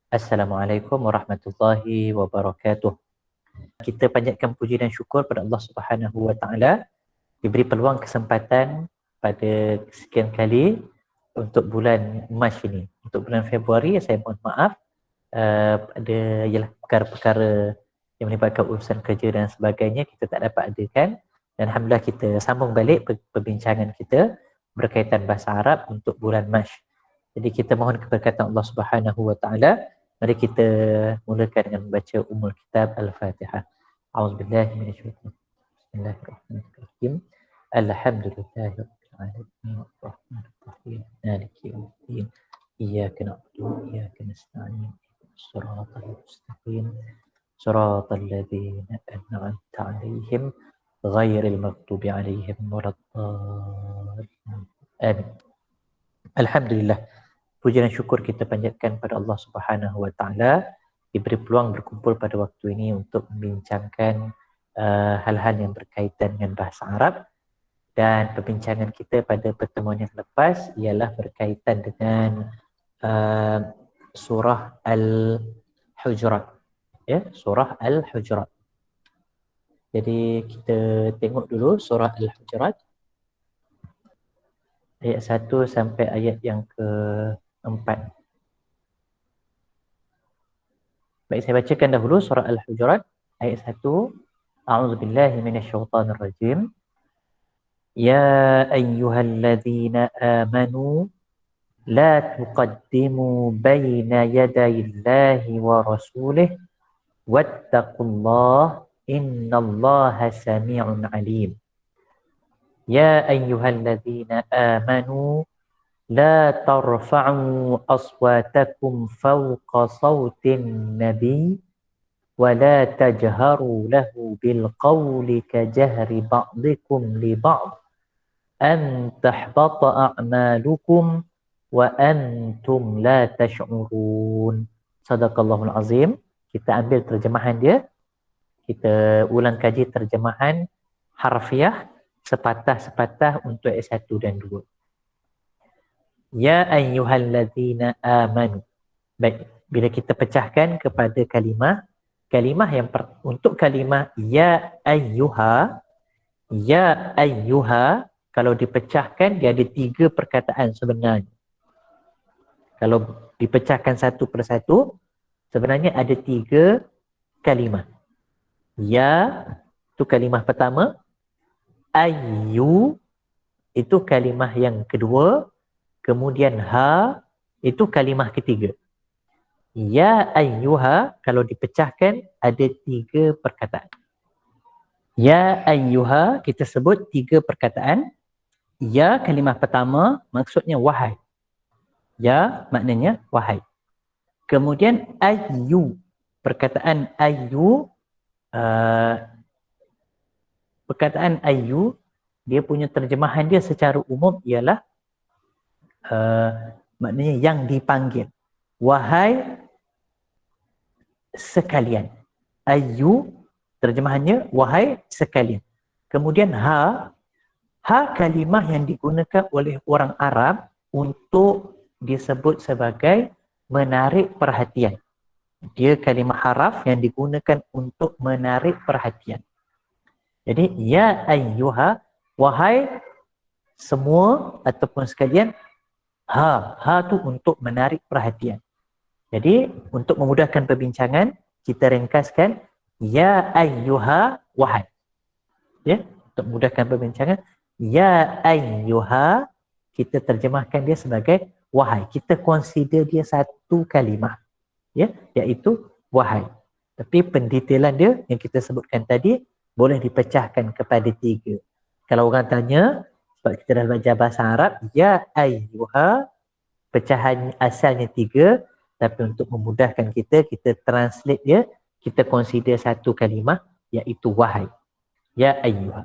Assalamualaikum warahmatullahi wabarakatuh. Kita panjatkan puji dan syukur pada Allah Subhanahu wa taala diberi peluang kesempatan pada sekian kali untuk bulan Mac ini. Untuk bulan Februari saya mohon maaf ada ialah perkara-perkara yang melibatkan urusan kerja dan sebagainya kita tak dapat adakan, dan alhamdulillah kita sambung balik perbincangan kita berkaitan bahasa Arab untuk bulan Mac. Jadi kita mohon keberkatan Allah Subhanahu wa taala. Mari kita mulakan dengan membaca Ummul Kitab Al-Fatihah. A'udzubillahi minasyaitonir rajim. Bismillahirrahmanirrahim. Alhamdulillahirabbil alamin. Arrahmanir rahim. Maliki yaumiddin. Iyyaka na'budu wa iyyaka nasta'in. Shiratal mustaqim. Shiratal ladzina an'amta 'alaihim ghairil maghdubi 'alaihim waladdallin. Amin. Alhamdulillah. Puji dan syukur kita panjatkan pada Allah Subhanahu wa taala diberi peluang berkumpul pada waktu ini untuk membincangkan hal-hal yang berkaitan dengan bahasa Arab, dan perbincangan kita pada pertemuan yang lepas ialah berkaitan dengan surah Al-Hujurat. Ya, surah Al-Hujurat. Jadi kita tengok dulu surah Al-Hujurat ayat 1 sampai ayat yang ke-4. Baik, saya bacakan dahulu surah Al-Hujurat ayat 1. A'udzubillahi minasyaitonir rajim. Ya ayyuhalladzina amanu la tuqaddimu baina yadayillahi wa rasulih wattaqullaha innallaha samii'un 'aliim. Ya ayyuhalladzina amanu la tarfa'u aswatakum fawqa sawtin nabi wa la tajharu lahu bil qawli ka jahri ba'dikum li ba'd an tahbata a'malukum wa antum la tash'urun. Sadaqallahul azim. Kita ambil terjemahan dia. Kita ulang kaji terjemahan harfiah sepatah-sepatah untuk ayat 1 dan 2. Ya ayyuhalladzina amanu. Baik, bila kita pecahkan kepada kalimah yang untuk kalimah ya ayyuha, kalau dipecahkan dia ada 3 perkataan sebenarnya. Kalau dipecahkan satu persatu, sebenarnya ada 3 kalimah. Ya itu kalimah pertama, ayyu itu kalimah yang kedua, kemudian ha itu kalimah ketiga. Ya ayyuha kalau dipecahkan ada 3 perkataan. Ya ayyuha kita sebut 3 perkataan. Ya kalimah pertama maksudnya wahai. Ya maknanya wahai. Kemudian ayyu, perkataan ayyu dia punya terjemahan dia secara umum ialah maknanya yang dipanggil. Wahai sekalian. Ayyu terjemahannya wahai sekalian. Kemudian ha kalimah yang digunakan oleh orang Arab untuk disebut sebagai menarik perhatian. Dia kalimah haraf yang digunakan untuk menarik perhatian. Jadi ya ayyuha, wahai semua ataupun sekalian, ha tu untuk menarik perhatian. Jadi untuk memudahkan perbincangan kita ringkaskan ya ayyuha wahai. Ya, untuk memudahkan perbincangan ya ayyuha kita terjemahkan dia sebagai wahai. Kita consider dia satu kalimah. Ya, iaitu wahai. Tapi pendetailan dia yang kita sebutkan tadi boleh dipecahkan kepada 3. Kalau orang tanya, sebab kita dah belajar bahasa Arab, ya ayyuha pecahan asalnya 3, tapi untuk memudahkan kita translate dia, kita consider satu kalimah iaitu wahai. Ya ayyuha.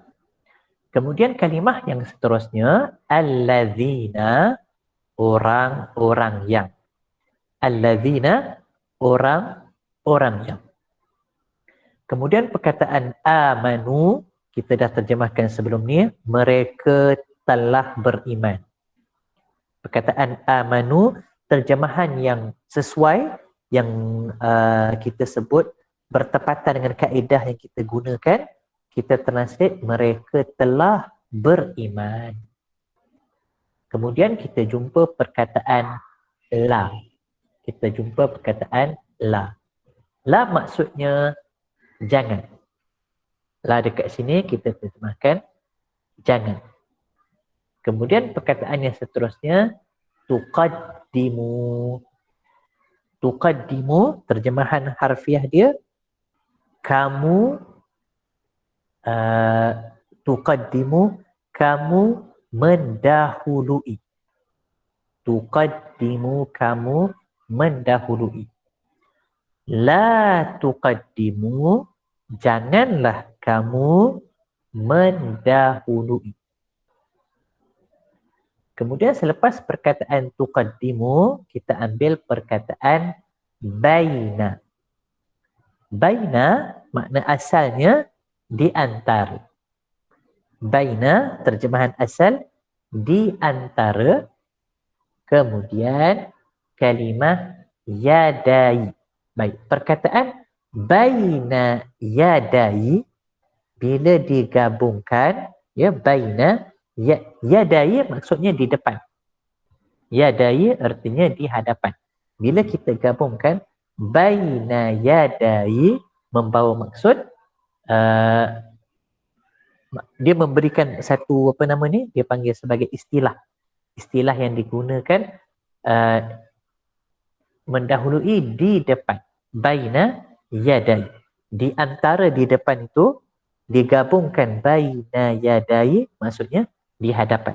Kemudian kalimah yang seterusnya allazina, orang-orang yang. Allazina, orang-orang yang. Kemudian perkataan amanu kita dah terjemahkan sebelum ni, mereka telah beriman. Perkataan amanu terjemahan yang sesuai yang kita sebut bertepatan dengan kaedah yang kita gunakan, kita translate mereka telah beriman. Kemudian kita jumpa perkataan la. Kita jumpa perkataan la. La maksudnya jangan. La dekat sini kita terjemahkan jangan. Kemudian perkataan yang seterusnya tuqaddimu. Tuqaddimu, terjemahan harfiah dia kamu tuqaddimu, kamu mendahului. Tuqaddimu, kamu mendahului. La tuqaddimu, janganlah kamu mendahului. Kemudian selepas perkataan tuqaddimu, kita ambil perkataan baina. Baina makna asalnya di antara. Baina terjemahan asal di antara. Kemudian kalimah yadai. Baik, perkataan baina yadai bila digabungkan, ya, baina yadai maksudnya di depan. Yadai artinya di hadapan. Bila kita gabungkan baina yadai membawa maksud dia memberikan satu dia panggil sebagai istilah. Istilah yang digunakan mendahului di depan. Baina yadai. Di antara di depan itu digabungkan baina yadai maksudnya di hadapan.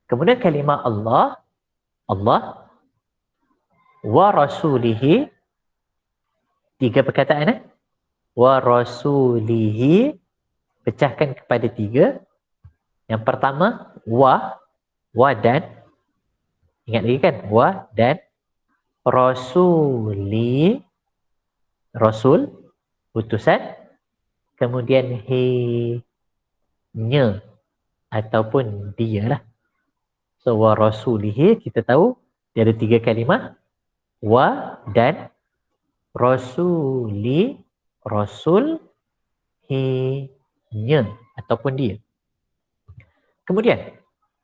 Kemudian kalimah Allah, Allah wa rasulihi, tiga perkataan wa rasulihi pecahkan kepada tiga. Yang pertama wa dan, ingat lagi kan, wa dan, rasuli rasul utusan, kemudian nya ataupun dia lah. So wa rasulihi kita tahu dia ada tiga kalimah, wa dan, rasuli rasul, nya ataupun dia. Kemudian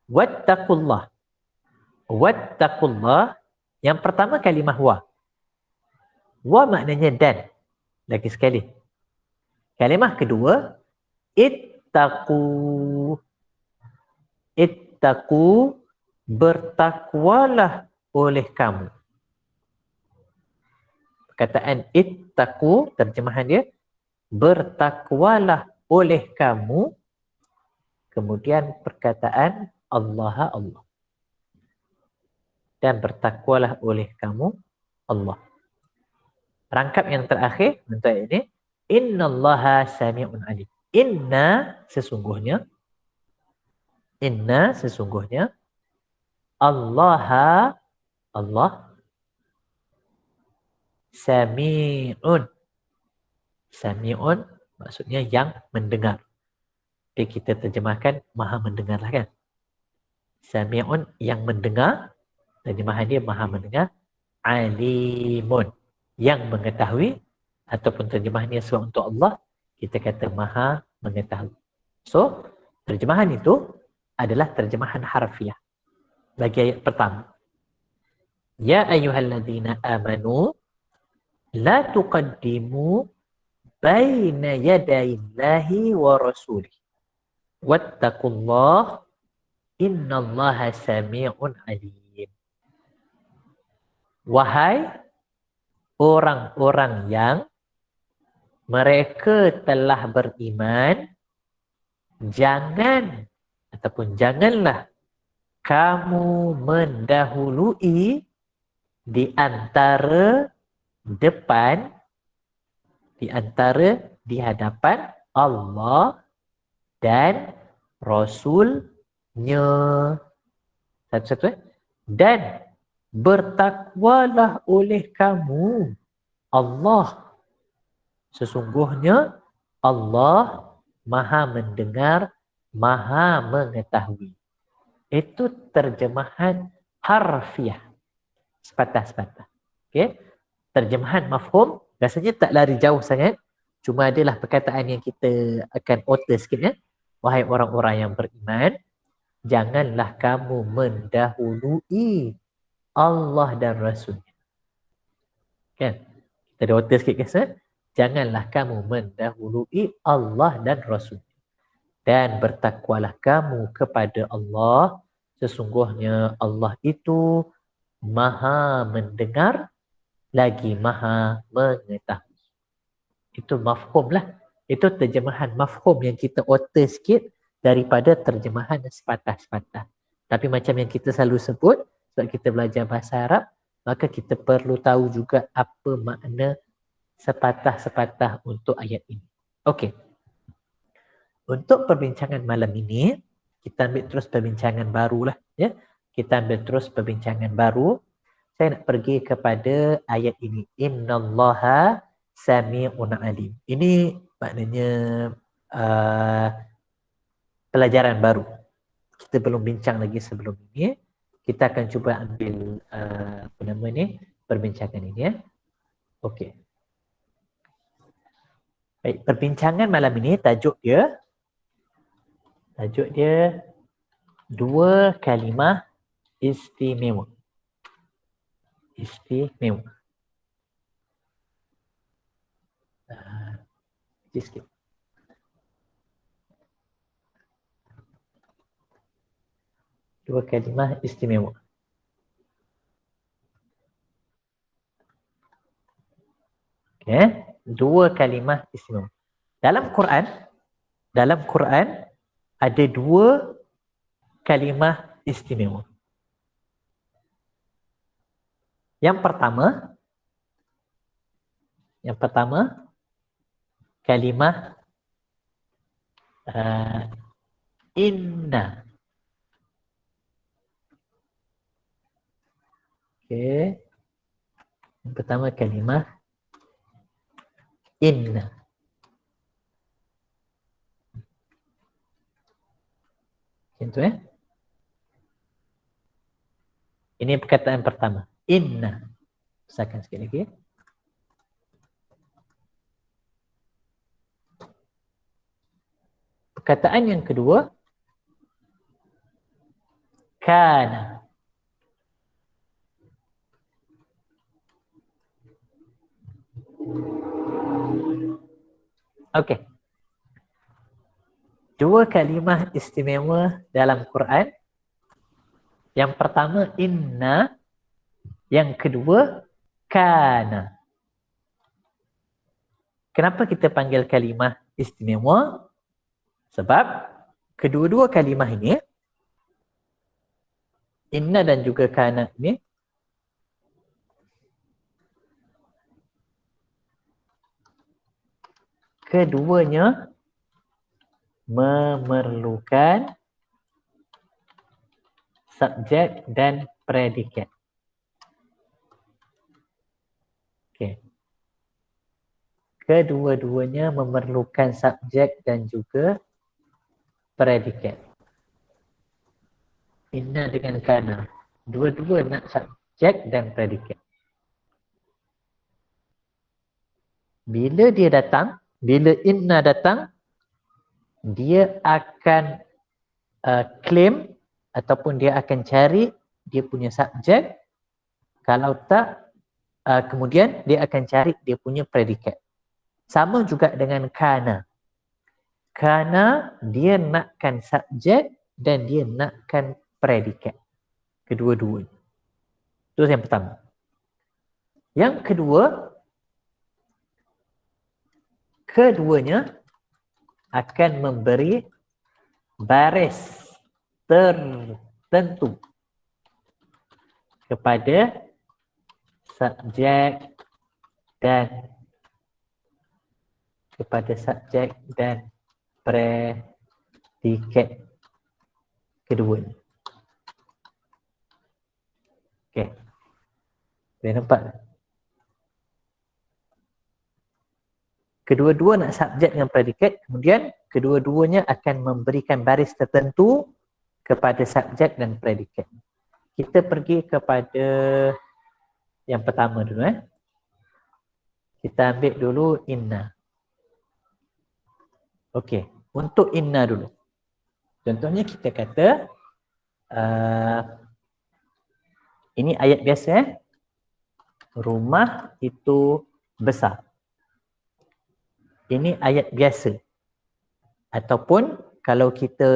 wattaqullah. Wattaqullah, yang pertama kalimah wa. Wa maknanya dan. Lagi sekali. Kalimah kedua ittaqu. Ittaqu, bertakwalah oleh kamu. Perkataan ittaqu terjemahan dia bertakwalah oleh kamu. Kemudian perkataan Allah Allah. Dan bertakwalah oleh kamu Allah. Rangkap yang terakhir untuk ini, innallaha sami'un alim. Inna sesungguhnya Allah sami'un. Sami'un maksudnya yang mendengar. Jadi kita terjemahkan maha mendengar lah kan. Sami'un yang mendengar. Terjemahan dia maha mendengar. Alimun yang mengetahui. Ataupun terjemahannya sebab untuk Allah, kita kata maha mengetahui. So, terjemahan itu adalah terjemahan harfiah. Bagi ayat pertama. Ya ayyuhalladzina amanu la tuqaddimu baina yadayillahi wa rasulih. Wattaqullah innallaha sami'un alim. Wahai orang-orang yang mereka telah beriman, janganlah kamu mendahului di antara depan, di antara di hadapan Allah dan Rasul-Nya. Satu-satu. Dan bertakwalah oleh kamu Allah. Sesungguhnya Allah maha mendengar, maha mengetahui. Itu terjemahan harfiah. Sepatah-sepatah. Okay? terjemahan mafhum rasanya tak lari jauh sangat. Cuma adalah perkataan yang kita akan alter sikit ya. Wahai orang-orang yang beriman, janganlah kamu mendahului Allah dan Rasul-Nya. Kan? Kita ada alter sikit kan? Janganlah kamu mendahului Allah dan Rasul-Nya. Dan bertakwalah kamu kepada Allah. Sesungguhnya Allah itu Maha mendengar lagi Maha mengetahui. Itu mafhum lah. Itu terjemahan mafhum yang kita alter sikit daripada terjemahan sepatah-sepatah. Tapi macam yang kita selalu sebut, sebab kita belajar bahasa Arab, maka kita perlu tahu juga apa makna sepatah-sepatah untuk ayat ini. Okey. Untuk perbincangan malam ini, kita ambil terus perbincangan baru lah. Ya? Kita ambil terus perbincangan baru. Saya nak pergi kepada ayat ini. Innallaha sami'un alim. Ini maknanya pelajaran baru. Kita belum bincang lagi sebelum ini. Kita akan cuba ambil apa nama ni, perbincangan ini ya. Okey. Baik, perbincangan malam ini tajuk dia dua kalimah istimewa. Istimewa. Sikit. Dua kalimah istimewa. Okay. Dua kalimah istimewa. Dalam Quran ada dua kalimah istimewa. Yang pertama kalimah inna. Okey. Yang pertama kalimah inna. Macam tu Ini perkataan pertama. Inna. Besarkan sikit lagi. Perkataan yang kedua. Kana. Okey. Dua kalimah istimewa dalam Quran. Yang pertama inna, yang kedua kana. Kenapa kita panggil kalimah istimewa? Sebab kedua-dua kalimah ini, inna dan juga kana ini, keduanya memerlukan subjek dan predikat. Okey. Kedua-duanya memerlukan subjek dan juga predikat. Inna dengan kana. Dua-dua nak subjek dan predikat. Bila dia datang, bila inna datang, dia akan claim ataupun dia akan cari dia punya subjek. Kalau tak, kemudian dia akan cari dia punya predikat. Sama juga dengan kana. Kana dia nakkan subjek dan dia nakkan predikat. Kedua-duanya. Itu yang pertama. Yang kedua, keduanya akan memberi baris tertentu kepada subjek dan predikat keduanya. Okey. Boleh nampak? Kedua-dua nak subjek dengan predikat, kemudian kedua-duanya akan memberikan baris tertentu kepada subjek dan predikat. Kita pergi kepada yang pertama dulu. Kita ambil dulu inna. Okey, untuk inna dulu. Contohnya kita kata ini ayat biasa. Rumah itu besar. Ini ayat biasa. Ataupun kalau kita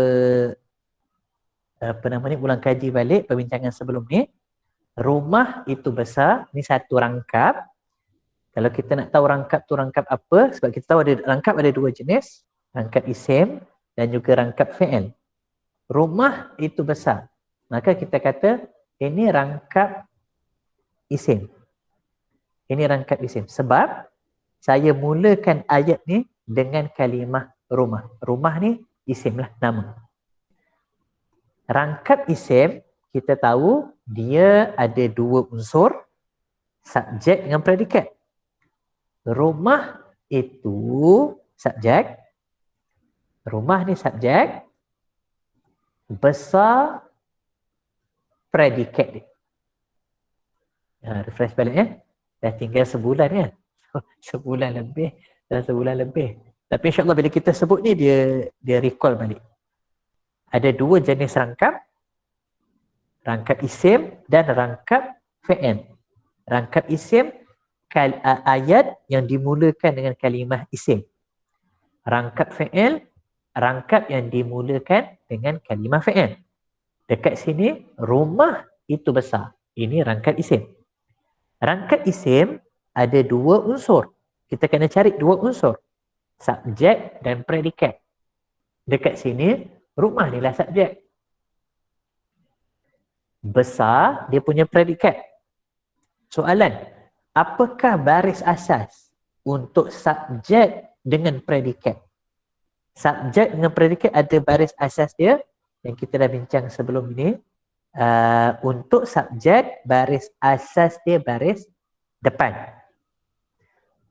ulang kaji balik perbincangan sebelum ni, rumah itu besar, ni satu rangkap. Kalau kita nak tahu rangkap tu rangkap apa, sebab kita tahu rangkap ada dua jenis, rangkap isim dan juga rangkap fi'il. Rumah itu besar. Maka kita kata ini rangkap isim. Ini rangkap isim. Sebab saya mulakan ayat ni dengan kalimah rumah. Rumah ni isim lah, nama. Rangkap isim, kita tahu dia ada dua unsur, subjek dengan predikat. Rumah itu subjek. Rumah ni subjek. Besar predikat dia. Refresh balik ya. Dah tinggal sebulan kan? Sebulan lebih. Dah sebulan lebih. Tapi insyaAllah bila kita sebut ni dia recall balik. Ada dua jenis rangkap. Rangkap isim dan rangkap fi'il. Rangkap isim ayat yang dimulakan dengan kalimah isim. Rangkap fi'il, rangkap yang dimulakan dengan kalimah fi'il. Dekat sini, rumah itu besar. Ini rangkap isim. Rangkap isim ada dua unsur. Kita kena cari dua unsur. Subjek dan predikat. Dekat sini, rumah ni lah subjek. Besar, dia punya predikat. Soalan, apakah baris asas untuk subjek dengan predikat? Subjek dengan predikat ada baris asas dia yang kita dah bincang sebelum ini. Untuk subjek, baris asas dia baris depan.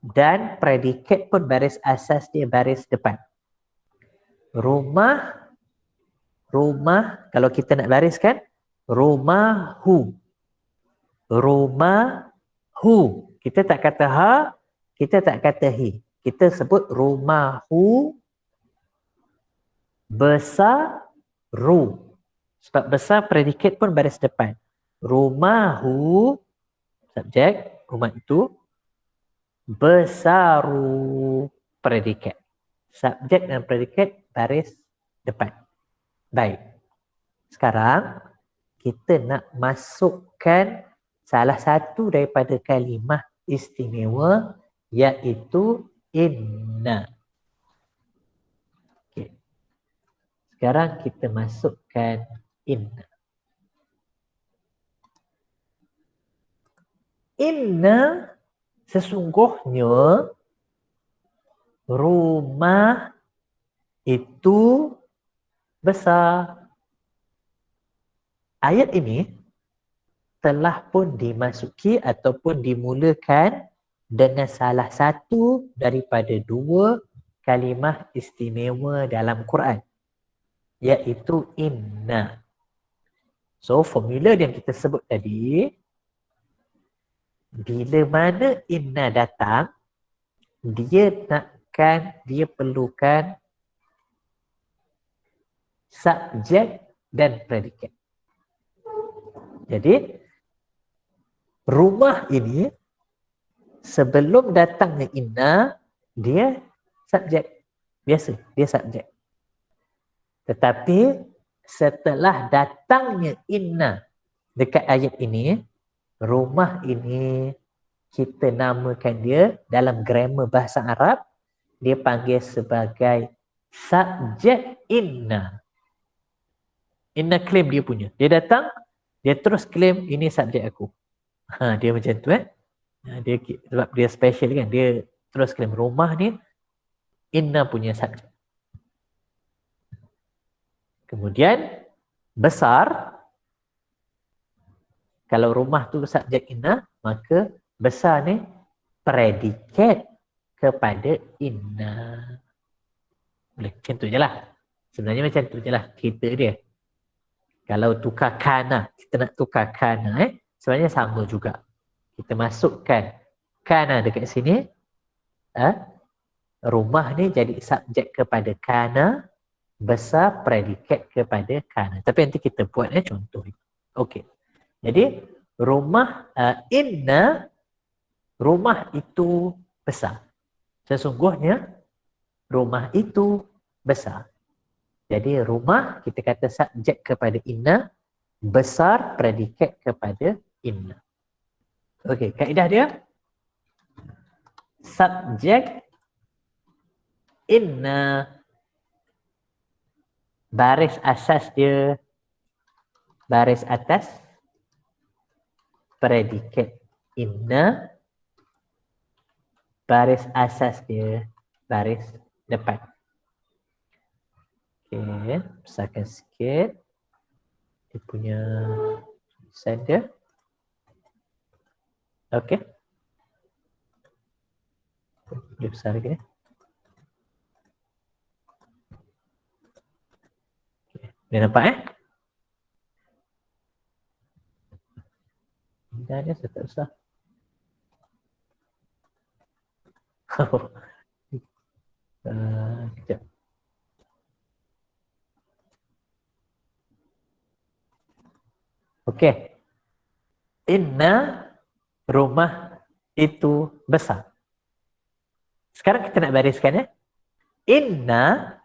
Dan predikat pun baris asas dia baris depan. Rumah, kalau kita nak bariskan, rumahu. Rumahu. Kita tak kata ha, kita tak kata hi. Kita sebut rumahu besar ru. Sebab besar predikat pun baris depan. Rumahu subjek, rumah itu. Besaru predikat. Subjek dan predikat baris depan. Baik. Sekarang kita nak masukkan salah satu daripada kalimah istimewa iaitu inna. Okay. Sekarang kita masukkan inna. Inna sesungguhnya rumah itu besar. Ayat ini telah pun dimasuki ataupun dimulakan dengan salah satu daripada dua kalimah istimewa dalam Quran, iaitu inna. So formula yang kita sebut tadi, bila mana inna datang, dia perlukan subjek dan predikat. Jadi rumah ini sebelum datangnya inna, dia subjek. Biasa, dia subjek. Tetapi setelah datangnya inna dekat ayat ini, rumah ini kita namakan dia dalam grammar bahasa Arab, dia panggil sebagai subjek inna. Inna claim dia punya. Dia datang, dia terus claim ini subjek aku. Dia macam tu dia, sebab dia special kan, dia terus claim rumah ni inna punya subjek. Kemudian besar, kalau rumah tu subjek inna, maka besar ni predikat kepada inna. Boleh, macam tu je lah. Sebenarnya macam tu je lah cerita dia. Kalau tukar kana, kita nak tukar kana sebenarnya sama juga. Kita masukkan kana dekat sini, rumah ni jadi subjek kepada kana, besar predikat kepada kana. Tapi nanti kita buat contoh. Okey. Jadi rumah inna, rumah itu besar. Sesungguhnya rumah itu besar. Jadi rumah kita kata subjek kepada inna, besar predikat kepada inna. Okey, kaedah dia subjek inna, baris asas dia baris atas, predikat inna, baris asas dia baris depan. Okey, besarkan sikit dia punya tulisan dia. Okey, dia besar lagi ni. Dia nampak Dah dia tak usah. Sekejap. Okey. Inna, rumah itu besar. Sekarang kita nak bariskan Inna,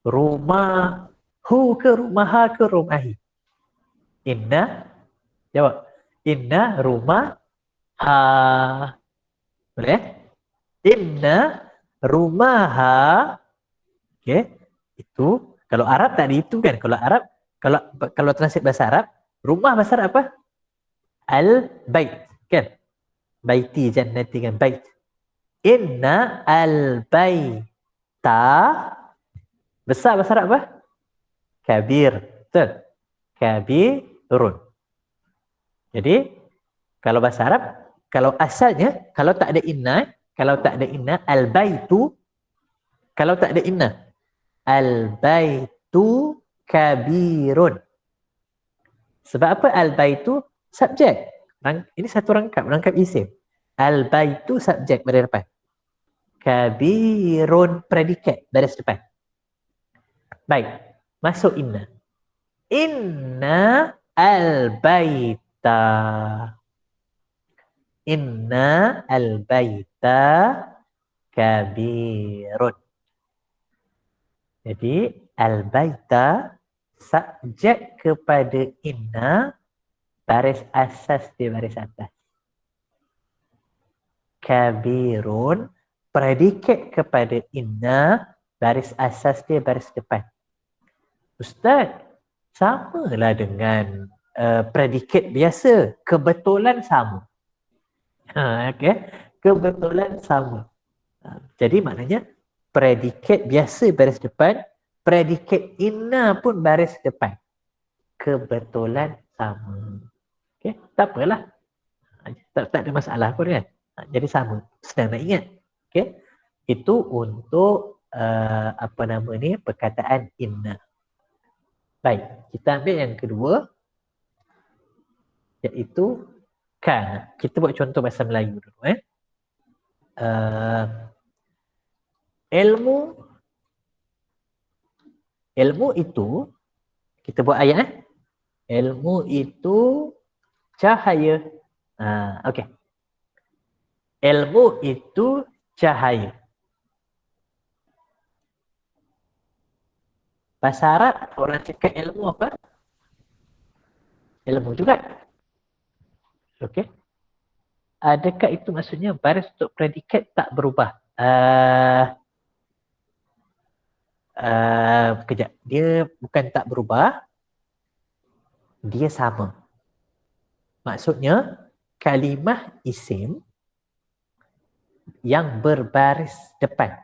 rumah hu ke rumah ha ke rumahi? Inna, jawab. Inna rumah ha. Boleh? Inna rumah ha. Okey. Itu kalau Arab tadi itu kan, kalau Arab kalau translate bahasa Arab, rumah bahasa Arab apa? Al-bait, kan? Baiti jannati kan, bait. Inna al-baita, besar bahasa Arab apa? Kabir. Betul? Kabirun. Jadi kalau bahasa Arab, kalau asalnya kalau tak ada inna, al-baitu, kalau tak ada inna, al-baitu kabirun. Sebab apa al-baitu? Subjek. Ini satu rangkap isim. Al-baitu subjek baris depan. Kabirun predikat baris depan. Baik, masuk inna. Inna al-baita. Inna al-baita kabirun. Jadi al-baita subjek kepada inna, baris asas di baris atas. Kabirun predikat kepada inna, baris asas dia baris depan. Ustaz, samalah dengan predikat biasa, kebetulan sama. Okay. Kebetulan sama. Jadi maknanya predikat biasa baris depan, predikat inna pun baris depan. Kebetulan sama. Okay. Tak apalah. Tak ada masalah pun kan. Jadi sama. Senang nak ingat. Okay. Itu untuk perkataan inna. Baik, kita ambil yang kedua, iaitu kana. Kita buat contoh bahasa Melayu dulu. Ilmu itu, kita buat ayat. Ilmu itu cahaya. Okey. Ilmu itu cahaya. Bahasa Arab, orang cakap ilmu apa? Ilmu juga. Okey. Adakah itu maksudnya baris untuk predikat tak berubah? Kejap. Dia bukan tak berubah. Dia sama. Maksudnya, kalimah isim yang berbaris depan.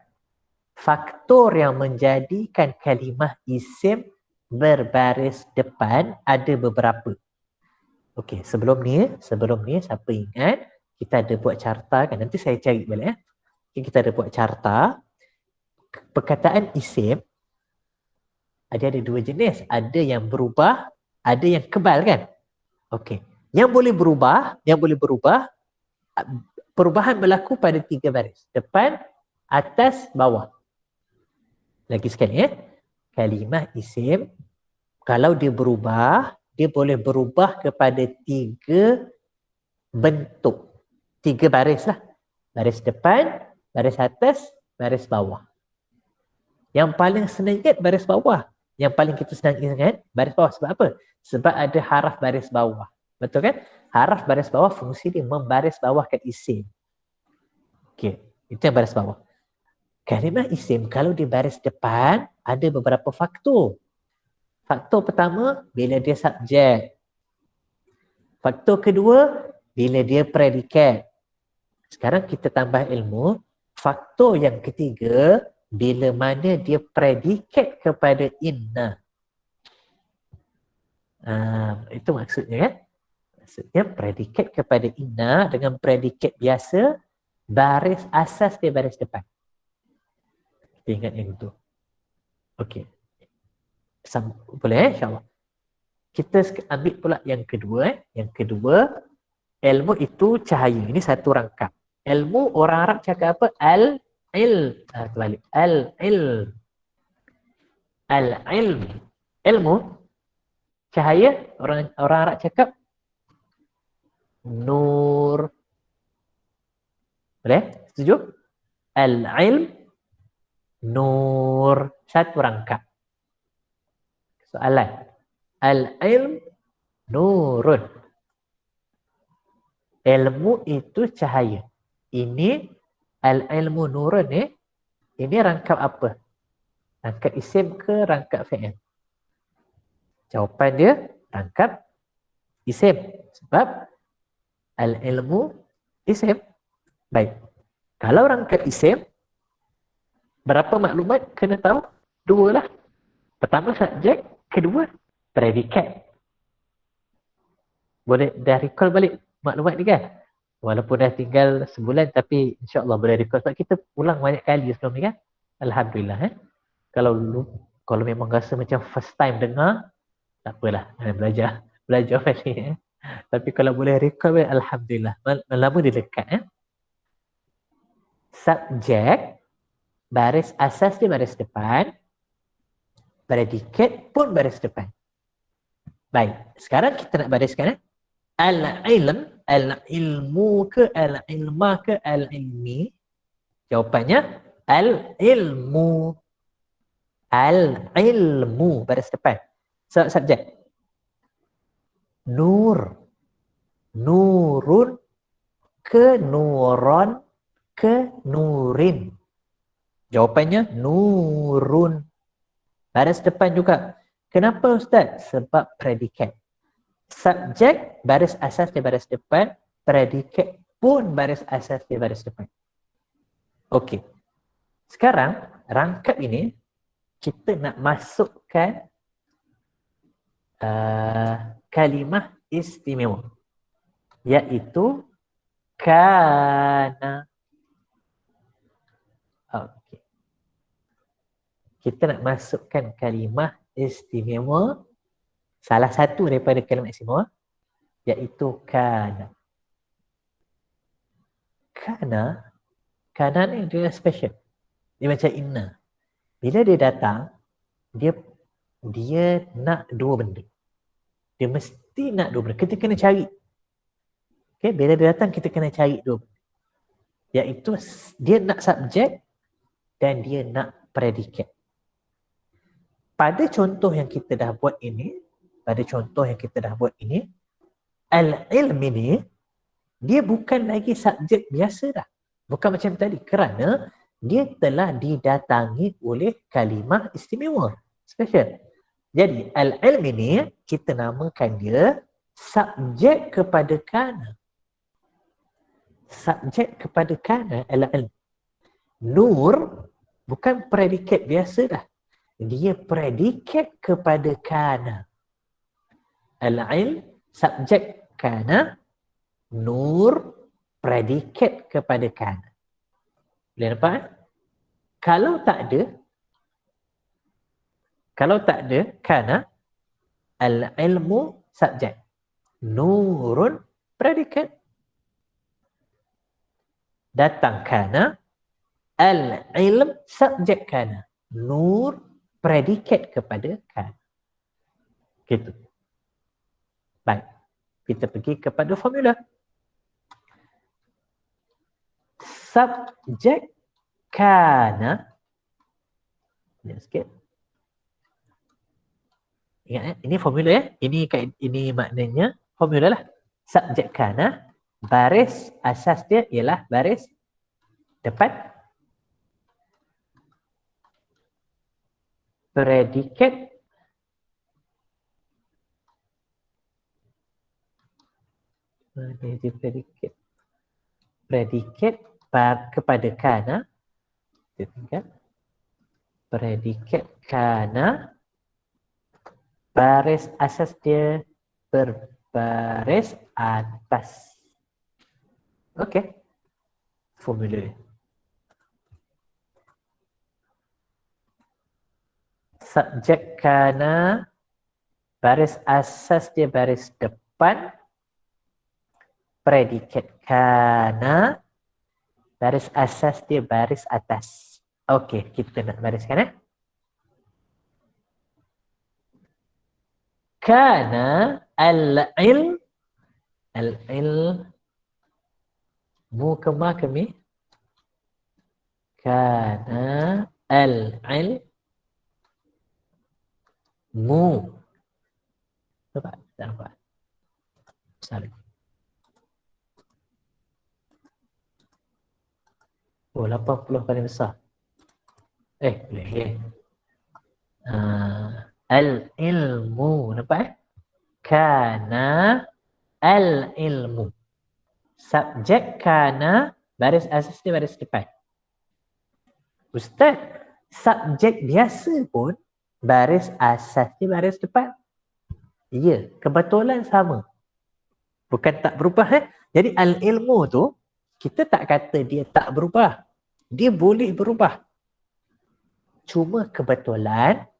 Faktor yang menjadikan kalimah isim berbaris depan ada beberapa. Okey, sebelum ni siapa ingat kita ada buat carta kan? Nanti saya cari balik kita ada buat carta. Perkataan isim ada dua jenis, ada yang berubah, ada yang kebal kan? Okey. Yang boleh berubah perubahan berlaku pada 3 baris. Depan, atas, bawah. Lagi sekali kalimah isim, kalau dia berubah, dia boleh berubah kepada 3 bentuk. 3 baris lah. Baris depan, baris atas, baris bawah. Yang paling senang ingat baris bawah. Yang paling kita senang ingat baris bawah. Sebab apa? Sebab ada haraf baris bawah. Betul kan? Haraf baris bawah fungsi dia membaris bawahkan isim. Okey, itu yang baris bawah. Kalimah isim kalau di baris depan ada beberapa faktor. Faktor pertama, bila dia subjek. Faktor kedua, bila dia predikat. Sekarang kita tambah ilmu. Faktor yang ketiga, bila mana dia predikat kepada inna. Itu maksudnya kan? Maksudnya predikat kepada inna dengan predikat biasa, baris asas dia baris depan. Kita ingat yang itu. Okey. Boleh insyaAllah. Kita ambil pula yang kedua. Yang kedua, ilmu itu cahaya. Ini satu rangkap. Ilmu orang Arab cakap apa? Al-ilm. Terbalik. Al-ilm. Al-ilm. Ilmu. Cahaya. Orang Arab cakap nur. Boleh? Setuju? Al-ilm. Nur. Satu rangkap. Soalan. Al-ilm nurun. Ilmu itu cahaya. Ini al-ilmu nurun ini rangkap apa? Rangkap isim ke rangkap fi'il? Jawapan dia rangkap isim. Sebab al-ilmu isim. Baik. Kalau rangkap isim, berapa maklumat kena tahu? 2 lah. Pertama subjek, kedua predikat. Boleh dah recall balik maklumat ni kan? Walaupun dah tinggal sebulan tapi insya-Allah boleh recall. Sebab kita ulang banyak kali sebelum ni kan? Alhamdulillah. Kalau memang rasa macam first time dengar, tak apalah, belajar balik. Tapi kalau boleh recall balik, alhamdulillah. Lama dia dekat. Subjek, baris asas dia baris depan, predikat pun baris depan. Baik, sekarang kita nak bariskan al-ilm, al-ilmu ke al-ilma ke al-ilmi? Jawapannya al-ilmu. Al-ilmu baris depan. Subjek. Nur. Nurun ke nuron ke nurin. Jawapannya nurun. Baris depan juga. Kenapa Ustaz? Sebab predikat. Subjek, baris asas di baris depan. Predikat pun baris asas di baris depan. Okey. Sekarang, rangkap ini, kita nak masukkan kalimah istimewa. Iaitu kana. Okey. Kita nak masukkan kalimah istimewa, salah satu daripada kalimah istimewa, iaitu kana. Kana ni dia special. Dia macam inna. Bila dia datang, dia nak 2 benda. Dia mesti nak 2 benda. Kita kena cari. Okay, bila dia datang, kita kena cari 2 benda. Iaitu dia nak subjek dan dia nak predikat. Pada contoh yang kita dah buat ini, al-ilm ini, dia bukan lagi subjek biasa dah. Bukan macam tadi, kerana dia telah didatangi oleh kalimah istimewa, special. Jadi, al-ilm ini, kita namakan dia subjek kepada kana. Subjek kepada kana, al-ilm. Nur, bukan predikat biasa dah. Dia predikat kepada kana. Al-ilm, subjek kana. Nur, predikat kepada kana. Boleh nampak? Kalau tak ada kana, al-ilmu subjek. Nurun, predikat. datang kana, al-ilm subjek kana, nur predikat kepada kana. Gitu. Baik. Kita pergi kepada formula. Subjek kana, sekejap sikit. Ingat ini formula ya. Ini maknanya formula lah. Subjek kana, baris asas dia ialah baris depan. Predikat predikat kepada kana, kita tinggal predikat kana, baris asas dia berbaris atas. Okey. Formula dia. Subjek kana, baris asas dia baris depan. Predikat kana, baris asas dia baris atas. Okey, kita nak bariskan eh. Kana al-ilm, mu kema kami. Kana al-ilm mu. Nampak? Tak nampak? Sorry. Oh, 80 paling besar. Boleh. Al-ilmu. Nampak Kana al-ilmu. Subjek kana, baris asas dia baris depan. Ustaz, subjek biasa pun baris asas dia baris depan. Ya, kebetulan sama. Bukan tak berubah. Jadi al-ilmu tu, kita tak kata dia tak berubah. Dia boleh berubah. Cuma kebetulan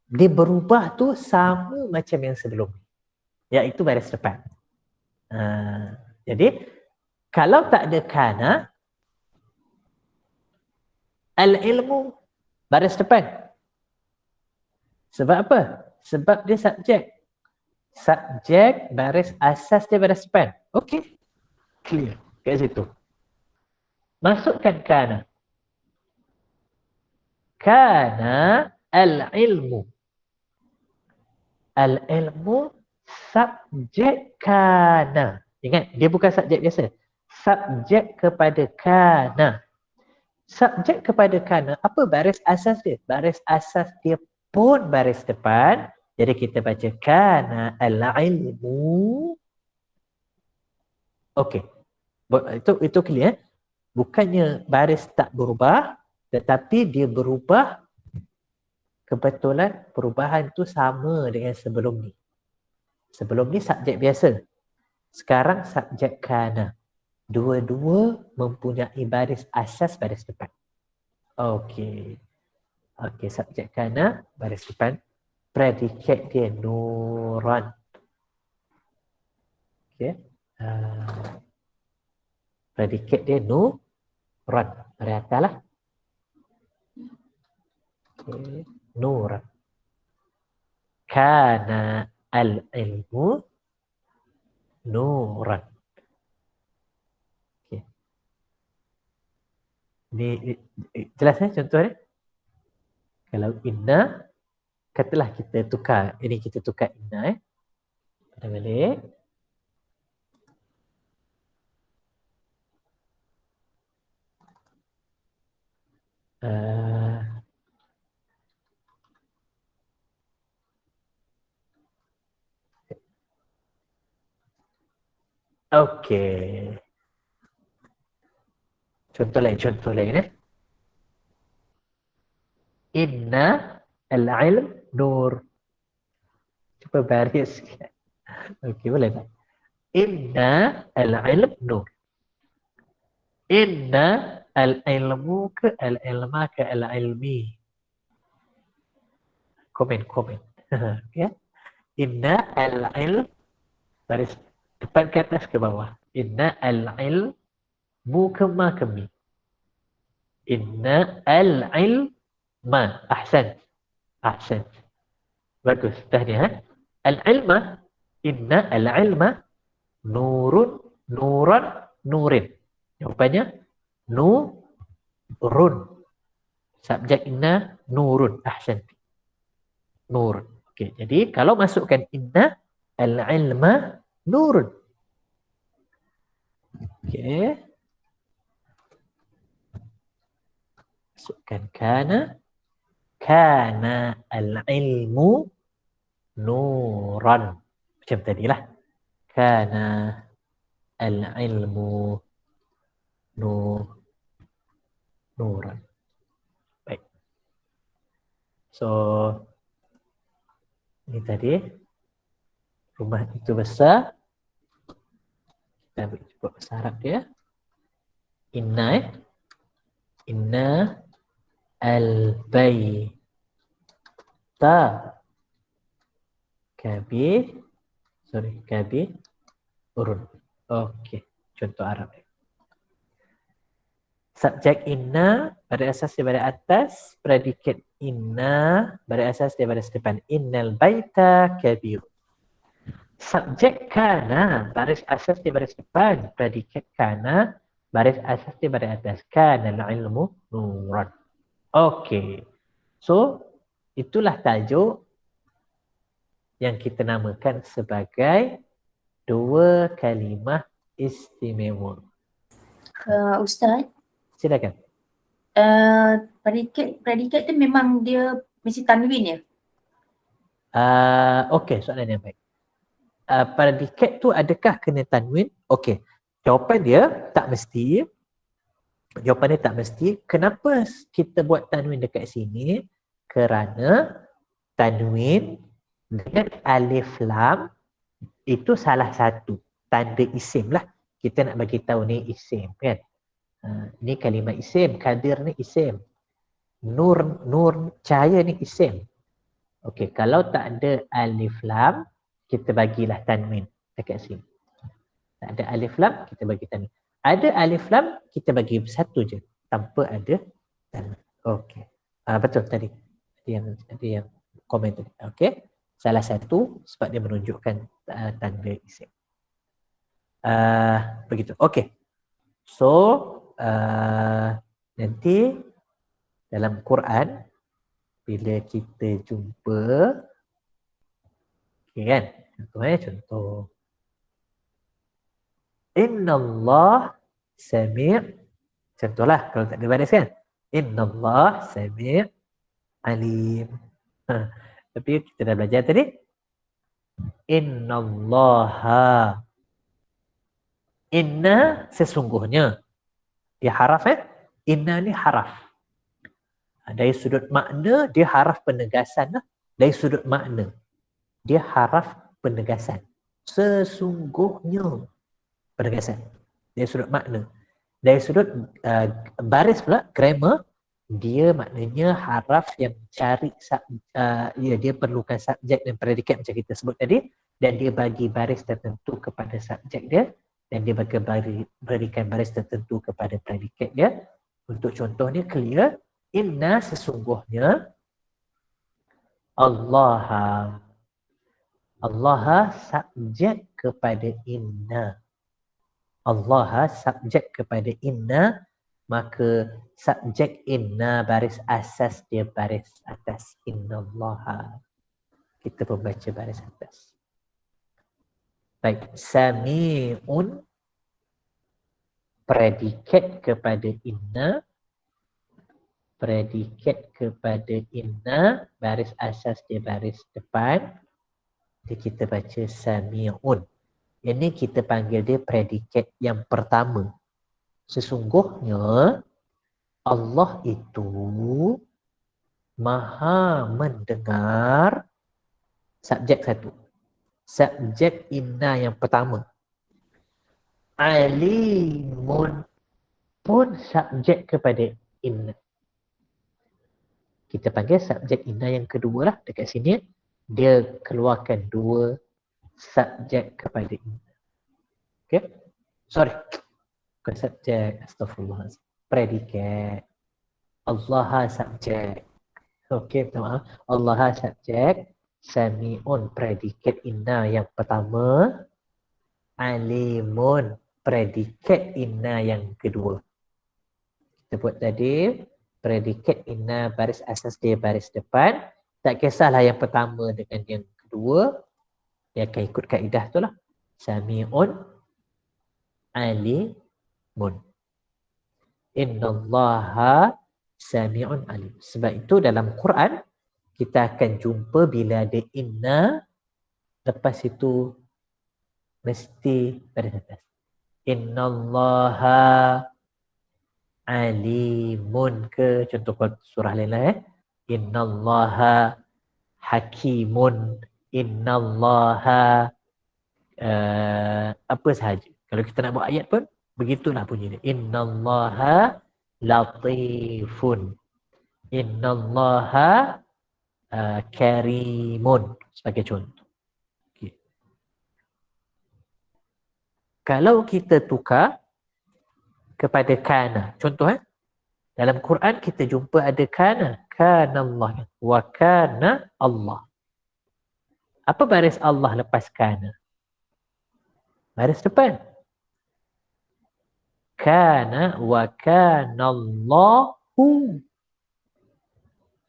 dia berubah tu sama macam yang sebelum. Iaitu baris depan. Jadi kalau tak ada kana, al-ilmu baris depan. Sebab apa? Sebab dia subjek. Subjek baris asas dia baris depan. Okey. Clear. Kat situ. Masukkan kana. Kana al-ilmu. Al-ilmu subjek kana. Ingat, dia bukan subjek biasa. Subjek kepada kana. Subjek kepada kana, apa baris asas dia? Baris asas dia pun baris depan. Jadi kita baca kana al-ilmu. Okey. Itu clear. Bukannya baris tak berubah, tetapi dia berubah. Kebetulan perubahan tu sama dengan sebelum ni. Sebelum ni subjek biasa. Sekarang subjek kana. Dua-dua mempunyai baris asas baris depan. Okey. Okey, subjek kana baris depan. Predikat dia nuran. Okey. Predikat dia nuran. Dari atas lah. Okey. Nuran. Kana al-ilmu nuran. Okay. Ini jelas contoh ni? Kalau inna, katalah kita tukar. Ini kita tukar inna pada balik. Okey. Contoh lain. Inna al-ilm nur. Cuba baris. Okey, boleh tak? Inna al-ilm nur. Inna al-ilmu ke al-ilma ke al-ilmi. Komen. Okay. Inna al-ilm baris depan ke atas ke bawah. Inna al-ilm Mu kema kemi. Inna al-ilma. Ahsan. Ahsan. Bagus. Dah ni, ha? Al-ilma. Inna al-ilma. Nurun. Nuran. Nurin. Jawapannya. Nurun. Subjek inna. Nurun. Ahsan. Nurun. Okey. Jadi kalau masukkan inna. Al-ilma. Nurun. Okey. Masukkan kana. Kana al-ilmu nuran. Macam tadilah. Kana al-ilmu nuran. Baik. So, ini tadi. Rumah itu besar. Kita buat bahasa Arab dia. Inna. Inna al-bayta kabir. Sorry, kabir. Urun. Okey. Contoh Arab. Subjek inna berasas daripada atas. Predikat inna berasas daripada depan. Innal baita kabir. Subjek kana baris asas daripada depan. Predikat kana baris asas daripada atas. Kana al-ilmu nuran. Okey. So, itulah tajuk yang kita namakan sebagai dua kalimah istimewa. Ustaz, Silakan. predikat tu memang dia mesti tanwin ya? Okey, soalan yang baik. Predikat tu adakah kena tanwin? Okey. Jawapan dia tak mesti. Jawapan dia tak mesti. Kenapa kita buat tanwin dekat sini? Kerana tanwin dengan alif lam itu salah satu tanda isim lah. Kita nak bagi tahu ni isim kan. Ni kalimah isim, kadir ni isim. Nur cahaya ni isim. Okey, kalau tak ada alif lam, kita bagilah tanwin dekat sini. Tak ada alif lam, kita bagi tanwin. Ada alif lam, kita bagi satu je tanpa ada tanwin. Okey. Betul tadi. Ada yang komen tadi. Okey. Salah satu sebab dia menunjukkan tanda isim. Begitu. Okey. So, nanti dalam Quran bila kita jumpa, okey kan? Contoh. Innallah sami'. Contohlah kalau tak ada baris kan. Innallah sami' alim. Tapi kita dah belajar tadi. Innallaha. Inna sesungguhnya. Dia haraf Inna ni haraf. Dari sudut makna, dia haraf penegasan lah. Dari sudut makna, dia haraf penegasan. Sesungguhnya. Penegasan. Dari sudut makna. Dari sudut baris pula, grammar, dia maknanya haraf yang cari dia perlukan subjek dan predikat macam kita sebut tadi, dan dia bagi baris tertentu kepada subjek dia, dan dia berikan baris tertentu kepada predikat dia. Untuk contohnya clear, inna sesungguhnya, Allah subjek kepada inna. Allah subjek kepada inna, maka subjek inna baris asas dia baris atas. Innallaha. Kita membaca baris atas. Baik, sami'un predikat kepada inna. Predikat kepada inna, baris asas dia baris depan. Jadi kita baca sami'un. Ini kita panggil dia predikat yang pertama. Sesungguhnya Allah itu maha mendengar. Subjek satu. Subjek inna yang pertama. Alimun pun subjek kepada inna. Kita panggil subjek inna yang kedua lah. Dekat sini dia keluarkan dua subjek kepada inna. Okay? Sorry. Bukan subjek, astagfirullah. Predikat. Allah subjek. Okey, minta maaf. Allah subjek. Sami'un predikat inna yang pertama. Alimun predikat inna yang kedua. Kita buat tadi predikat inna baris asas dia baris depan. Tak kisahlah yang pertama dengan yang kedua. Dia akan ikut kaedah tu lah. Sami'un alimun. Innallaha sami'un alim. Sebab itu dalam Quran kita akan jumpa bila ada inna, lepas itu mesti pada atas. Innallaha alimun ke contoh surah lain lah Innallaha hakimun. Innallaha apa sahaja. Kalau kita nak buat ayat pun begitulah bunyi dia. Innallaha latifun. Innallaha karimun sebagai contoh. Okay. Kalau kita tukar kepada kana, contoh dalam Quran kita jumpa ada kana, kana Allah wa kana Allah. Apa baris Allah lepas kana? Baris depan. Kana wa kana Allahu.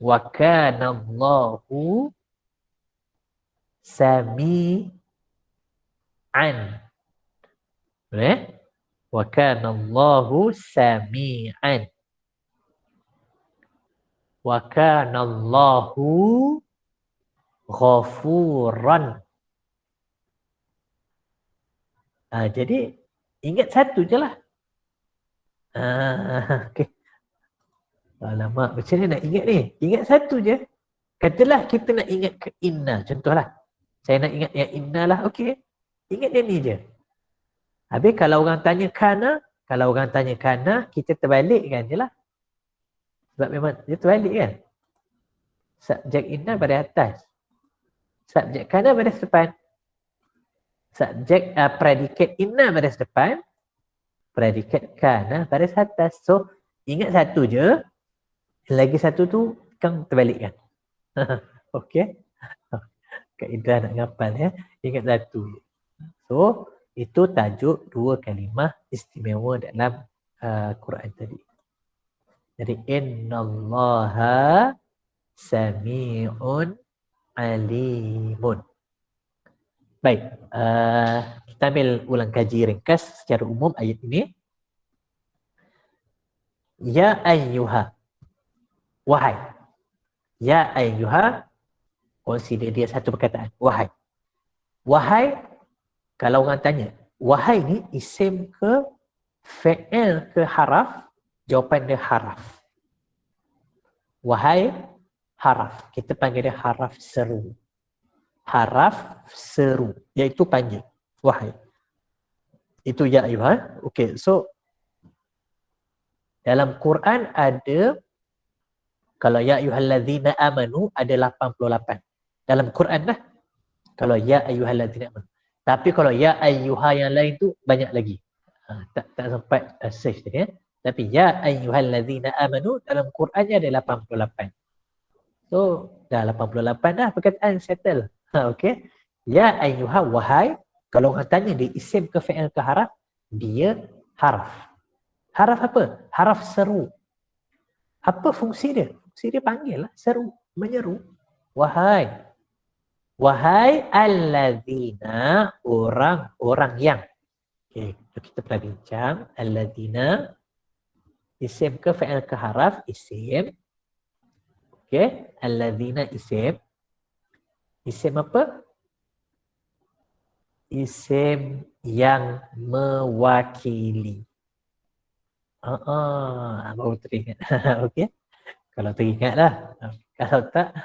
Wa kana Allahu sami'an. Boleh? Wa kana Allahu sami'an. Wa kana Allahu ghafuran. Jadi ingat satu je lah. Okay. Alamak, macam mana nak ingat ni? Ingat satu je. Katalah kita nak ingat ke inna. Contohlah. Saya nak ingat yang inna lah. Okey. Ingat yang ni je. Habis kalau orang tanya kana, kita terbalikkan je lah. Sebab memang dia terbalik kan. Subjek inna pada atas. Subjek kana pada depan. Subjek predikat inna baris depan, predikat kana baris atas. So, ingat satu je. Lagi satu tu kan terbalikkan. Okey. Kaedah nak ngapal ya. Ingat satu je. So, itu tajuk dua kalimah istimewa dalam Quran tadi. Jadi, innallaha sami'un alimun. Baik, kita ambil ulang kaji ringkas secara umum ayat ini. Ya ayyuha, wahai. Ya ayyuha, consider dia satu perkataan, wahai. Wahai, kalau orang tanya, wahai ni isim ke fi'il ke haraf? Jawapan dia haraf. Wahai, haraf. Kita panggil dia haraf seru. Haraf seru, iaitu panggil. Wahai. Itu ya ayuha. Okey, so dalam Quran ada, kalau ya ayyuhallazina amanu ada 88. Dalam Quran lah. Kalau ya ayyuhallazina amanu. Tapi kalau ya ayyuha yang lain tu banyak lagi. Tak sempat search tadi. Tapi ya ayyuhallazina amanu dalam Qurannya ada 88. So dah 88 dah perkataan settle. Okey. Ya ayyuha, wahai. Kalau orang tanya dia isim ke fi'il ke haraf, dia haraf. Haraf apa? Haraf seru. Apa fungsi dia? Fungsi dia panggil lah, seru, menyeru. Wahai. Wahai allazina, orang-orang yang. Okey, kita pernah bincang. Allazina, isim ke fi'il ke haraf? Isim. Okey, allazina isim. Isim apa? Isim yang mewakili. Baru teringat. Okey. Kalau teringatlah. Kalau tak,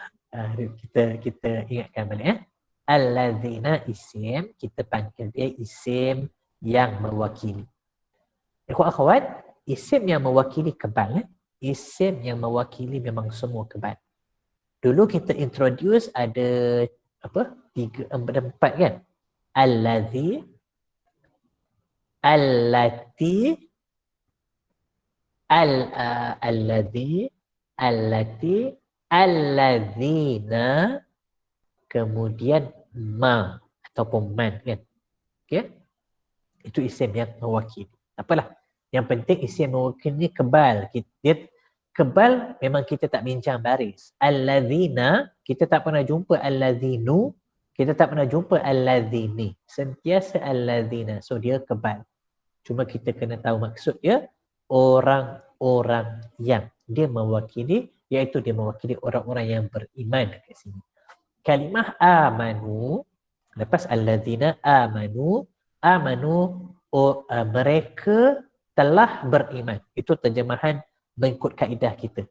kita ingatkan balik. Allazina isim, kita panggil dia isim yang mewakili. Ikhwan akhwat, isim yang mewakili kebal. Isim yang mewakili memang semua kebal. Dulu kita introduce ada apa? 3, 4 kan? Allazi, allati, alladhi, allati, alladzina, kemudian ma ataupun man kan. Okey. Itu isim yang mewakili. Apalah. Yang penting isim mewakili ni kebal. Dia kebal memang kita tak bincang baris. Alladzina, kita tak pernah jumpa alladzinu, kita tak pernah jumpa alladzini. Sentiasa alladzina. So dia kebal. Cuma kita kena tahu maksud dia orang-orang yang dia mewakili, iaitu dia mewakili orang-orang yang beriman kat sini. Kalimah amanu, lepas alladzina amanu, mereka telah beriman. Itu terjemahan mengikut kaedah kita.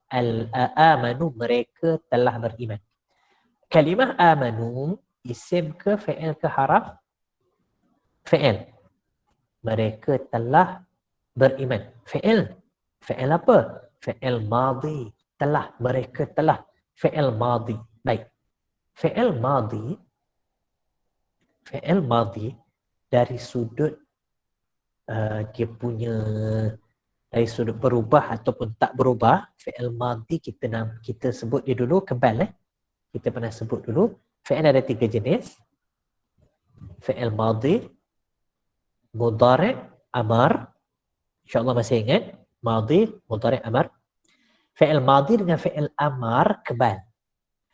Amanu, mereka telah beriman. Kalimah amanu, isim ke fi'il ke haraf? Fi'il. Mereka telah beriman. Fi'il. Fi'il apa? Fi'il madhi. Telah. Mereka telah. Fi'il madhi. Baik. Fi'il madhi dari sudut dia punya, dari sudut berubah ataupun tak berubah, fi'il madhi kita sebut dia dulu kebal. Kita pernah sebut dulu. Fi'il ada 3 jenis. Fi'il madhi, mudhari', amar. InsyaAllah masih ingat. Madhi, mudhari', amar. Fi'il madhi dengan fi'il amar kebal.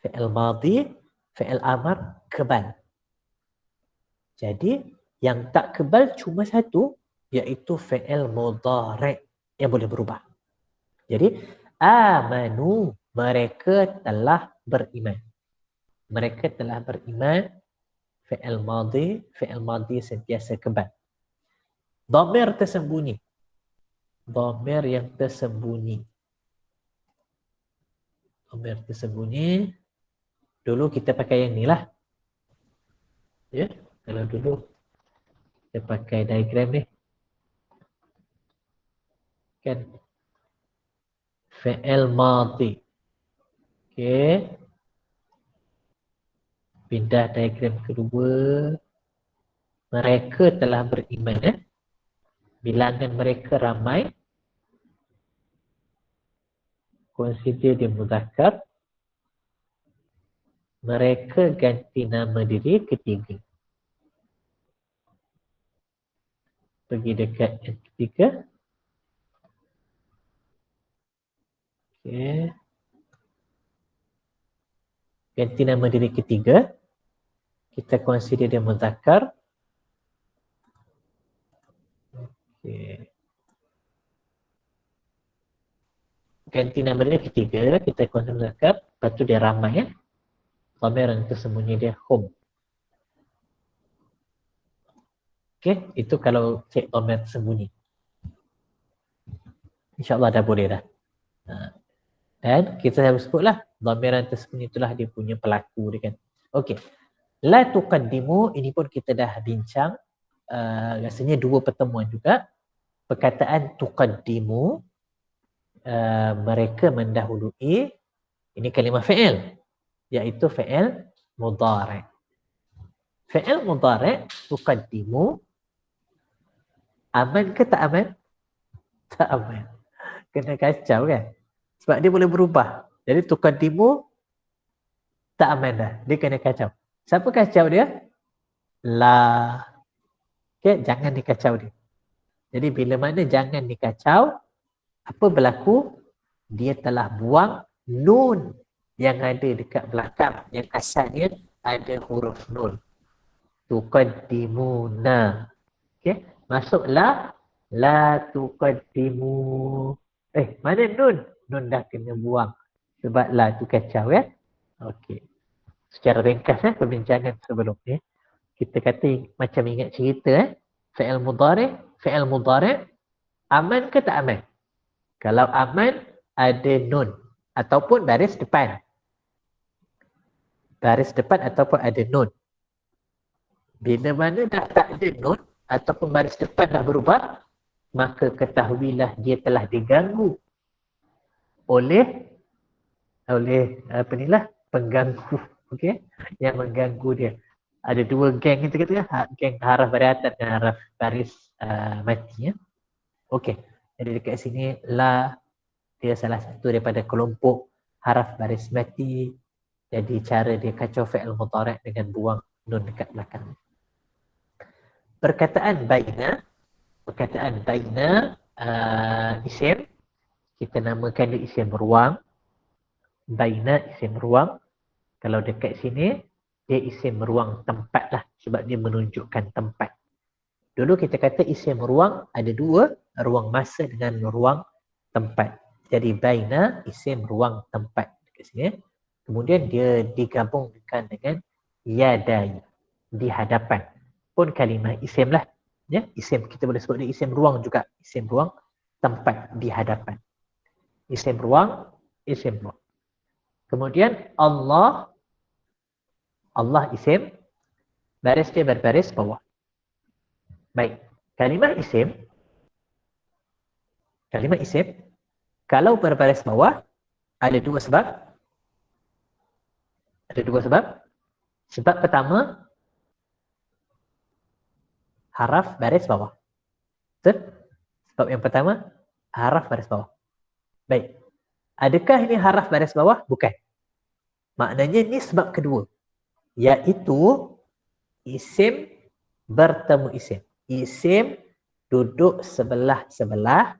Fi'il madhi, fi'il amar kebal. Jadi yang tak kebal cuma satu, iaitu fi'il mudhari' yang boleh berubah. Jadi amanu, mereka telah beriman. Mereka telah beriman. Fi'il madhi sentiasa kebal. Dhamir tersembunyi. Dhamir yang tersembunyi. Dhamir tersembunyi. Dulu kita pakai yang ni lah. Ya, kalau dulu kita pakai diagram ni. Kan. Fi'il madhi. Okey. Pindah diagram kedua. Mereka telah beriman. Bilangan mereka ramai. Consider dia muzakkar. Mereka ganti nama diri ketiga. Pergi dekat yang ketiga. Okey. Ganti nama diri ketiga. Kita consider dia muzakkar. Okey. Ganti nama dia ketiga, kita consider muzakkar. Lepas tu dia ramai ya. Dhamir yang tersembunyi dia hum. Okey, itu kalau cek dhamir tersembunyi. InsyaAllah dah boleh dah. Dan kita harus sebutlah dhamir yang tersembunyi itulah dia punya pelaku dia kan. Okey. La tuqaddimu, ini pun kita dah bincang. Rasanya 2 pertemuan juga. Perkataan tuqaddimu, mereka mendahului, ini kalimah fi'il, iaitu fi'il mudhari'. Fi'il mudhari' tuqaddimu, aman ke tak aman? Tak aman. Kena kacau kan? Sebab dia boleh berubah. Jadi tuqaddimu tak aman dah. Dia kena kacau. Siapa kacau dia? La. Okay, jangan dikacau dia. Jadi bila mana jangan dikacau, apa berlaku? Dia telah buang nun yang ada dekat belakang. Yang asalnya ada huruf nun. Tuqaddimuna. Okay, masuklah. La tuqaddimu. Mana nun? Nun dah kena buang. Sebab la tu kacau ya. Okey. Secara ringkas perbincangan sebelum ni. Kita kata macam ingat cerita fi'il mudhari', aman ke tak aman? Kalau aman ada nun ataupun baris depan. Baris depan ataupun ada nun. Bila mana dah tak ada nun ataupun baris depan dah berubah, maka ketahuilah dia telah diganggu oleh pengganggu. Okey, yang mengganggu dia. Ada 2 geng kita kata, geng haraf baris atas dan haraf baris mati ya. Okey. Jadi dekat sini la dia salah satu daripada kelompok haraf baris mati. Jadi cara dia kacau fi'il mudhari' dengan buang nun dekat belakang. Perkataan baina isim, kita namakan dia isim ruang. Baina isim ruang. Kalau dekat sini dia isim ruang tempat lah, sebab dia menunjukkan tempat. Dulu kita kata isim ruang ada dua, ruang masa dengan ruang tempat. Jadi baina isim ruang tempat dekat sini. Kemudian dia digabungkan dengan yadai, di hadapan. Pun kalimah isim lah. Ya, isim kita boleh sebut dia isim ruang juga. Isim ruang tempat di hadapan. Isim ruang, isim ruang. Kemudian Allah isim, baris dia berbaris bawah. Baik, kalimah isim, kalau berbaris bawah, ada dua sebab. Sebab pertama, haraf baris bawah. Betul? Sebab yang pertama, haraf baris bawah. Baik, adakah ini haraf baris bawah? Bukan. Maknanya ini sebab kedua, iaitu isim bertemu isim. Isim duduk sebelah-sebelah,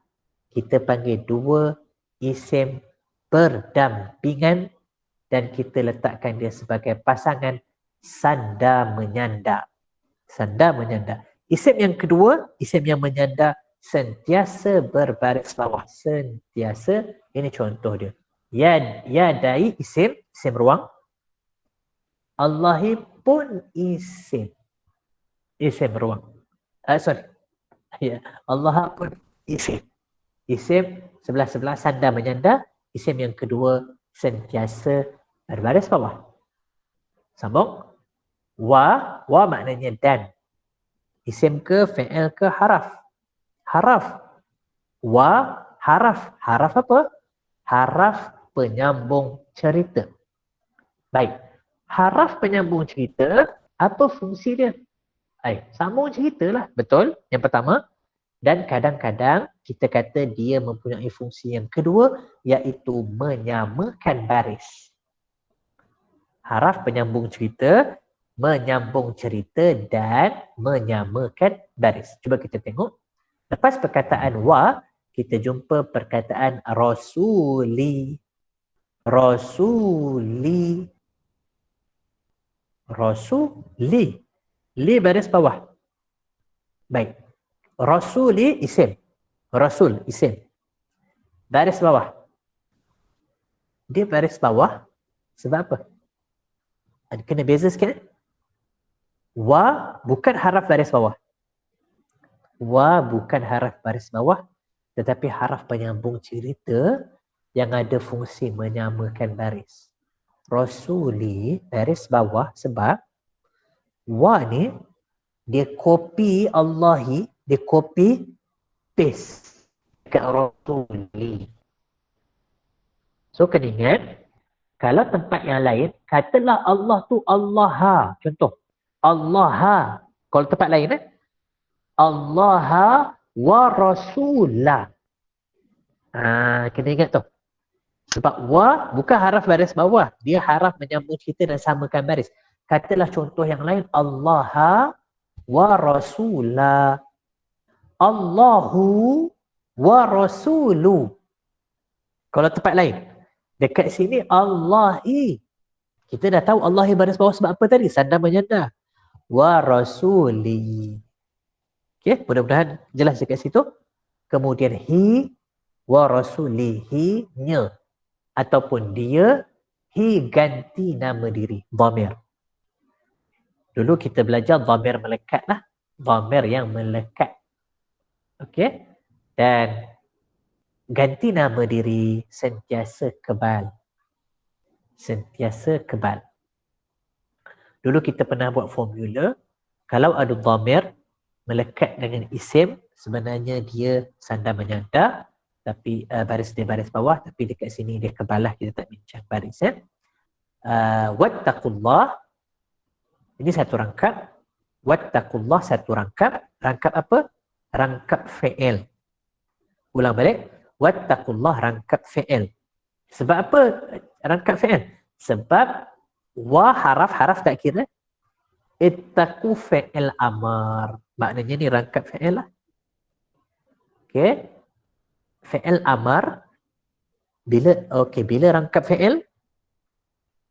kita panggil dua isim berdampingan dan kita letakkan dia sebagai pasangan sanda menyanda. Sanda menyanda. Isim yang kedua, isim yang menyanda sentiasa berbaris bawah. Sentiasa, ini contoh dia. Yadai isim ruang. Allahi pun isim ruang. Ya, Allah pun isim. Isim sebelah-sebelah sanda menyanda. Isim yang kedua sentiasa berbaris bawah. Sambung. Wa maknanya dan. Isim ke, fi'il ke, haraf. Wa haraf. Haraf apa? Haraf penyambung cerita. Baik. Haraf penyambung cerita, apa fungsi dia? Sambung cerita lah. Betul. Yang pertama. Dan kadang-kadang kita kata dia mempunyai fungsi yang kedua, iaitu menyamakan baris. Haraf penyambung cerita, menyambung cerita dan menyamakan baris. Cuba kita tengok. Lepas perkataan wa, kita jumpa perkataan rasuli. Rasuli. Li baris bawah. Baik. Rasuli isim. Rasul isim. Baris bawah. Dia baris bawah sebab apa? Ada kena beza sikit. Wa bukan haraf baris bawah. Tetapi haraf penyambung cerita yang ada fungsi menyamakan baris. Rasuli baris bawah sebab wa ni dia copy Allahi, dia copy paste dekat Rasuli. So kena ingat, kalau tempat yang lain, katalah Allah tu Allaha. Contoh, Allaha. Kalau tempat lain, Allaha wa Rasulah. Kena ingat tu. Sebab wa bukan haraf baris bawah. Dia haraf menyambung cerita dan samakan baris. Katalah contoh yang lain, Allaha wa Rasulah. Allahu wa Rasulu. Kalau tempat lain. Dekat sini Allahi. Kita dah tahu Allahi baris bawah sebab apa tadi? Sanda menyanda. Wa Rasuli. Okay, mudah-mudahan jelas dekat situ. Kemudian hi wa Rasulihi nya. Ataupun dia, hi ganti nama diri. Dhamir. Dulu kita belajar dhamir melekat lah. Dhamir yang melekat. Okey. Dan ganti nama diri sentiasa kebal. Dulu kita pernah buat formula. Kalau ada dhamir melekat dengan isim, sebenarnya dia sanda menyanda. Tapi baris dia baris bawah. Tapi dekat sini dia kebalah. Kita tak bincang baris. Wattaqullah. Ini satu rangkap. Wattaqullah satu rangkap. Rangkap apa? Rangkap fi'il. Ulang balik. Wattaqullah rangkap fi'il. Sebab apa rangkap fi'il? Sebab wa haraf tak kira. Ittaqu fi'il amar. Maknanya ni rangkap fi'il lah. Okey. Fi'il amar. Bila rangkap fi'il,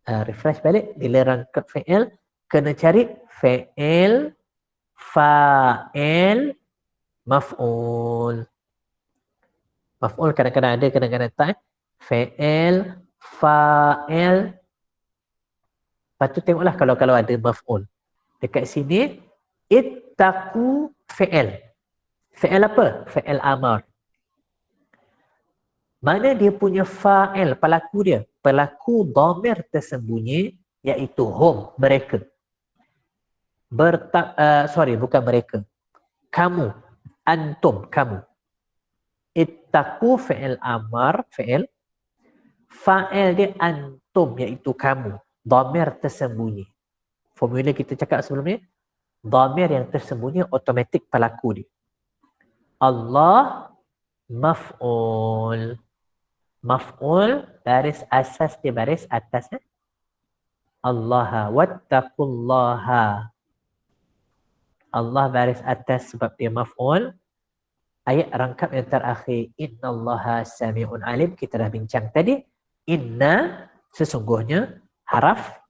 refresh balik. Bila rangkap fi'il, kena cari fi'il, fa'il, maf'ul. Maf'ul kadang-kadang ada, kadang-kadang tak. Fi'il, fa'il. Lepas tu tengoklah kalau ada maf'ul. Dekat sini, ittaqu fi'il. Fi'il apa? Fi'il amar. Mana dia punya fa'il, pelaku dia? Pelaku dhamir tersembunyi, iaitu hum, mereka. Bukan mereka. Kamu, antum, kamu. Ittaqu fi'il amar, fi'il. Fa'il dia antum, iaitu kamu. Dhamir tersembunyi. Formula kita cakap sebelum ni, dhamir yang tersembunyi automatik pelaku dia. Allah maf'ul. Maf'ul baris asas dia baris atas. Allah wattaqullaha. Allah baris atas sebab dia maf'ul. Ayat rangkap yang terakhir, innallaha sami'un alim, kita dah bincang tadi. Inna sesungguhnya haraf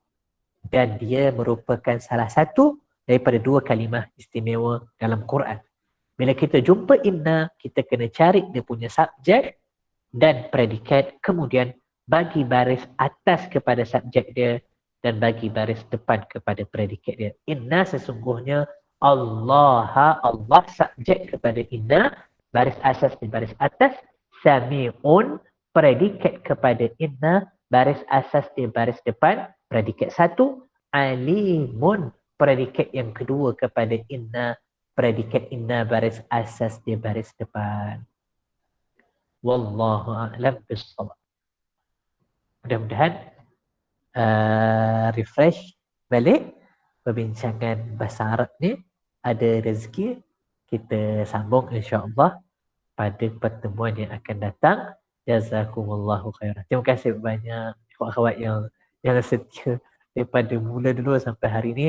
dan dia merupakan salah satu daripada dua kalimah istimewa dalam Quran. Bila kita jumpa inna, kita kena cari dia punya subjek dan predikat, kemudian bagi baris atas kepada subjek dia dan bagi baris depan kepada predikat dia. Inna sesungguhnya Allah subjek kepada inna, baris asas dan baris atas. Sami'un predikat kepada inna, baris asas dia baris depan, predikat satu. Alimun predikat yang kedua kepada inna, predikat inna baris asas dia baris depan. Wallahu a'lam bissawab. Mudah-mudahan refresh balik perbincangan bahasa Arab ni, ada rezeki kita sambung insya-Allah pada pertemuan yang akan datang. Jazakumullahu khairan. Terima kasih banyak akhwat yang setia daripada mula dulu sampai hari ini.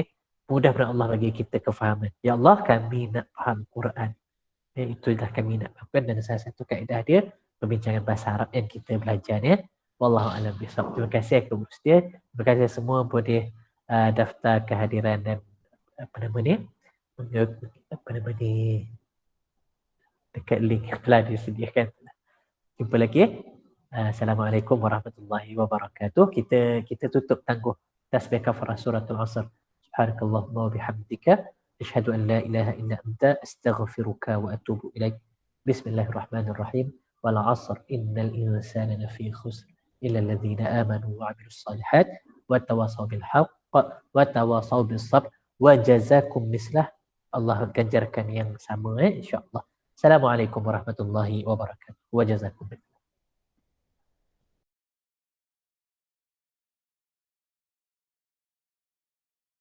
Mudah-mudahan Allah bagi kita kefahaman. Ya Allah, kami nak faham Quran. Itulah kami nak lakukan, dan salah satu kaedah dia perbincangan bahasa Arab yang kita belajar ni. Wallahu a'lam bishawab. Terima kasih kepada setia. Terima kasih semua boleh daftar kehadiran dan dekat link yang telah disediakan. Jumpa lagi. Assalamualaikum warahmatullahi wabarakatuh. Kita tutup tangguh tasbih kafarah suratul Asr. Subhanakallahumma wa bihamdika asyhadu an la ilaha illa anta astaghfiruka wa atubu ilaik. Bismillahirrahmanirrahim. Wal 'asr innal insana lafi khusr illa alladhina amanu wa 'amilus shalihat wa tawasaw bil haqq wa tawasaw bis sabr wa jazakum mislah. Allah ganjarkan yang sama insya-Allah. Assalamualaikum warahmatullahi wabarakatuh. Wa jazakum